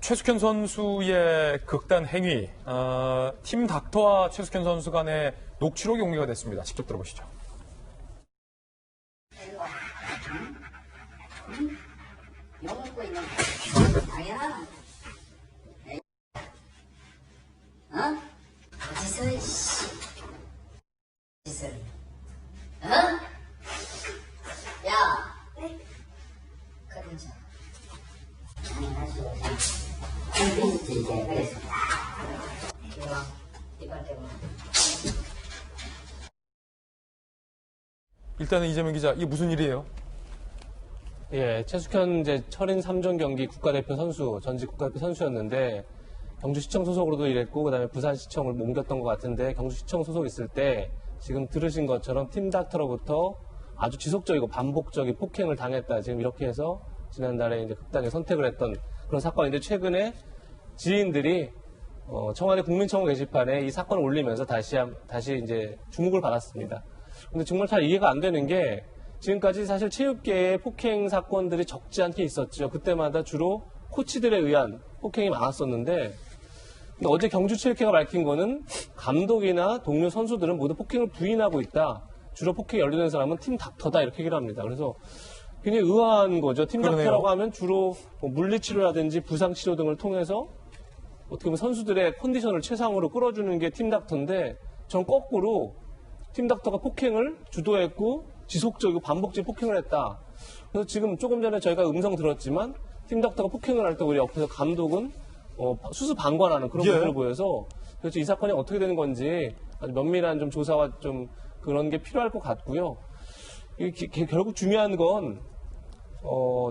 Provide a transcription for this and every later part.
최숙현 선수의 극단 행위, 팀 닥터와 최숙현 선수 간의 녹취록이 공개가 됐습니다. 직접 들어보시죠. 욕 먹고 있는 당연하나? 어? 어디서 짓을? 어? 야! 그러자. 일단은 이재명 기자, 이게 무슨 일이에요? 예, 최숙현 이제 철인 3종 경기 국가대표 선수, 전직 국가대표 선수였는데 경주시청 소속으로도 일했고 그다음에 부산시청을 옮겼던 것 같은데 경주시청 소속 있을 때 지금 들으신 것처럼 팀닥터로부터 아주 지속적이고 반복적인 폭행을 당했다. 지금 이렇게 해서 지난달에 이제 극단의 선택을 했던 그런 사건인데 최근에 지인들이 청와대 국민청원 게시판에 이 사건을 올리면서 다시 이제 주목을 받았습니다. 근데 정말 잘 이해가 안 되는 게 지금까지 사실 체육계의 폭행 사건들이 적지 않게 있었죠. 그때마다 주로 코치들에 의한 폭행이 많았었는데 근데 어제 경주체육회가 밝힌 거는 감독이나 동료 선수들은 모두 폭행을 부인하고 있다. 주로 폭행에 연루된 사람은 팀 닥터다 이렇게 얘기를 합니다. 그래서 굉장히 의아한 거죠. 팀 닥터라고 하면 주로 물리치료라든지 부상치료 등을 통해서 어떻게 보면 선수들의 컨디션을 최상으로 끌어주는 게 팀 닥터인데 전 거꾸로 팀 닥터가 폭행을 주도했고 지속적이고 반복적인 폭행을 했다. 그래서 지금 조금 전에 저희가 음성 들었지만 팀 닥터가 폭행을 할 때 우리 옆에서 감독은 수수방관하는 그런 모습을 보여서 도대체 이 사건이 어떻게 되는 건지 아주 면밀한 좀 조사와 좀 그런 게 필요할 것 같고요. 결국 중요한 건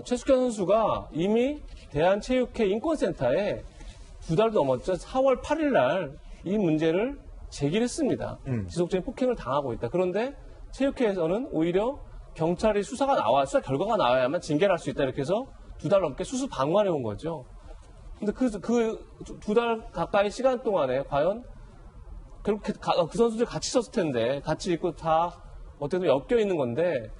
최숙현 선수가 이미 대한체육회 인권센터에 2달도 넘었죠. 4월 8일 날 이 문제를 제기를 했습니다. 지속적인 폭행을 당하고 있다. 그런데 체육회에서는 오히려 경찰이 수사 결과가 나와야만 징계를 할 수 있다. 이렇게 해서 2달 넘게 수수방관해 온 거죠. 근데 그 2달 가까이 시간 동안에 과연 결국 그 선수들 같이 있었을 텐데 같이 있고 다 어떻게 보면 엮여 있는 건데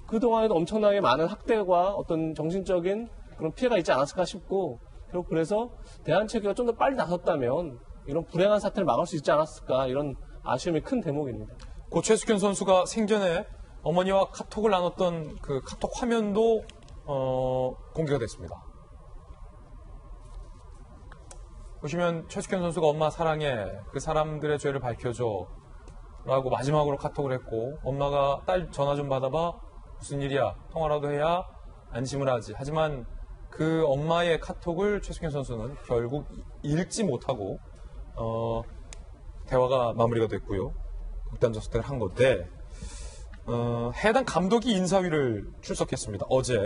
그동안에도 엄청나게 많은 학대와 어떤 정신적인 그런 피해가 있지 않았을까 싶고 결국 그래서 대한체육회가 좀 더 빨리 나섰다면 이런 불행한 사태를 막을 수 있지 않았을까 이런 아쉬움이 큰 대목입니다. 고 최숙현 선수가 생전에 어머니와 카톡을 나눴던 그 카톡 화면도 공개가 됐습니다. 보시면 최숙현 선수가 엄마 사랑해, 그 사람들의 죄를 밝혀줘 라고 마지막으로 카톡을 했고 엄마가 딸 전화 좀 받아봐, 무슨 일이야, 통화라도 해야 안심을 하지. 하지만 그 엄마의 카톡을 최숙현 선수는 결국 읽지 못하고 대화가 마무리가 됐고요. 극단적 선택을 한 건데 해당 감독이 인사위를 출석했습니다. 어제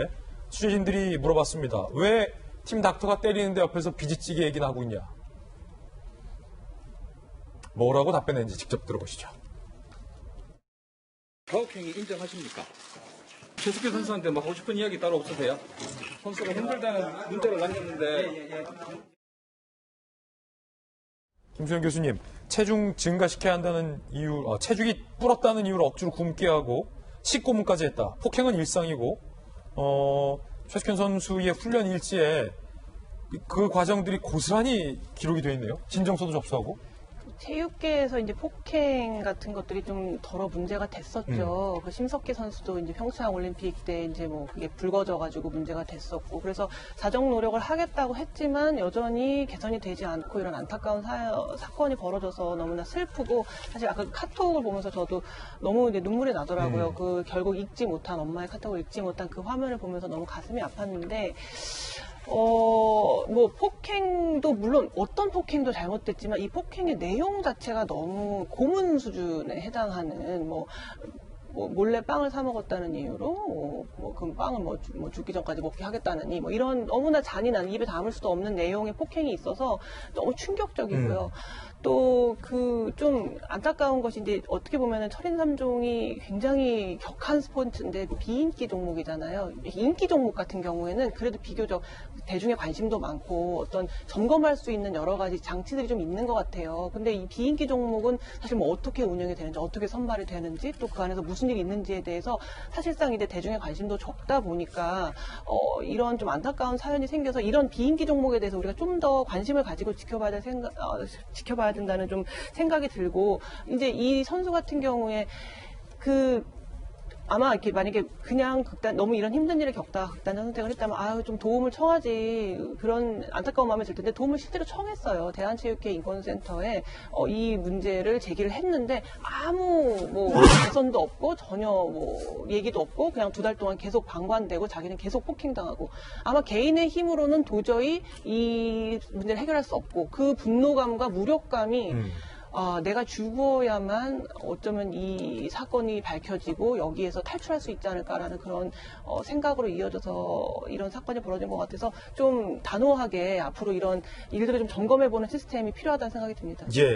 취재진들이 물어봤습니다. 왜 팀 닥터가 때리는데 옆에서 비지찌개 얘기나 하고 있냐. 뭐라고 답변했는지 직접 들어보시죠. 가혹행위 인정하십니까? 최숙현 선수한테 뭐 하고 싶은 이야기 따로 없으세요? 선수가 힘들다는 문자를 남겼는데. 김수현 교수님, 체중 증가시켜야 한다는 이유, 체중이 불었다는 이유로 억지로 굶게 하고 식고문까지 했다. 폭행은 일상이고 최숙현 선수의 훈련 일지에 그 과정들이 고스란히 기록이 되어 있네요. 진정서도 접수하고. 체육계에서 이제 폭행 같은 것들이 좀 덜어 문제가 됐었죠. 그 심석희 선수도 이제 평창 올림픽 때 이제 뭐 그게 불거져가지고 문제가 됐었고, 그래서 사정 노력을 하겠다고 했지만 여전히 개선이 되지 않고 이런 안타까운 사건이 벌어져서 너무나 슬프고, 사실 아까 카톡을 보면서 저도 너무 이제 눈물이 나더라고요. 그 결국 읽지 못한 엄마의 카톡을 읽지 못한 그 화면을 보면서 너무 가슴이 아팠는데. 뭐, 폭행도, 물론 어떤 폭행도 잘못됐지만 이 폭행의 내용 자체가 너무 고문 수준에 해당하는, 몰래 빵을 사 먹었다는 이유로, 그 빵을 죽기 전까지 먹게 하겠다느니, 이런 너무나 잔인한, 입에 담을 수도 없는 내용의 폭행이 있어서 너무 충격적이고요. 또 좀 안타까운 것이 이제 어떻게 보면은 철인 3종이 굉장히 격한 스포츠인데 비인기 종목이잖아요. 인기 종목 같은 경우에는 그래도 비교적 대중의 관심도 많고 어떤 점검할 수 있는 여러 가지 장치들이 좀 있는 것 같아요. 근데 이 비인기 종목은 사실 어떻게 운영이 되는지, 어떻게 선발이 되는지, 또 그 안에서 무슨 무슨 일이 있는지에 대해서 사실상 이제 대중의 관심도 적다 보니까 이런 좀 안타까운 사연이 생겨서 이런 비인기 종목에 대해서 우리가 좀 더 관심을 가지고 지켜봐야 된다는 좀 생각이 들고 이제 이 선수 같은 경우에 아마 이렇게 만약에 그냥 너무 이런 힘든 일을 겪다가 극단적 선택을 했다면 아유 좀 도움을 청하지 그런 안타까운 마음이 들 텐데 도움을 실제로 청했어요. 대한체육회 인권센터에 이 문제를 제기를 했는데 아무 개선도 없고 전혀 얘기도 없고 그냥 2달 동안 계속 방관되고 자기는 계속 폭행당하고 아마 개인의 힘으로는 도저히 이 문제를 해결할 수 없고 그 분노감과 무력감이 내가 죽어야만 어쩌면 이 사건이 밝혀지고 여기에서 탈출할 수 있지 않을까라는 그런 생각으로 이어져서 이런 사건이 벌어진 것 같아서 좀 단호하게 앞으로 이런 일들을 좀 점검해보는 시스템이 필요하다는 생각이 듭니다. 예.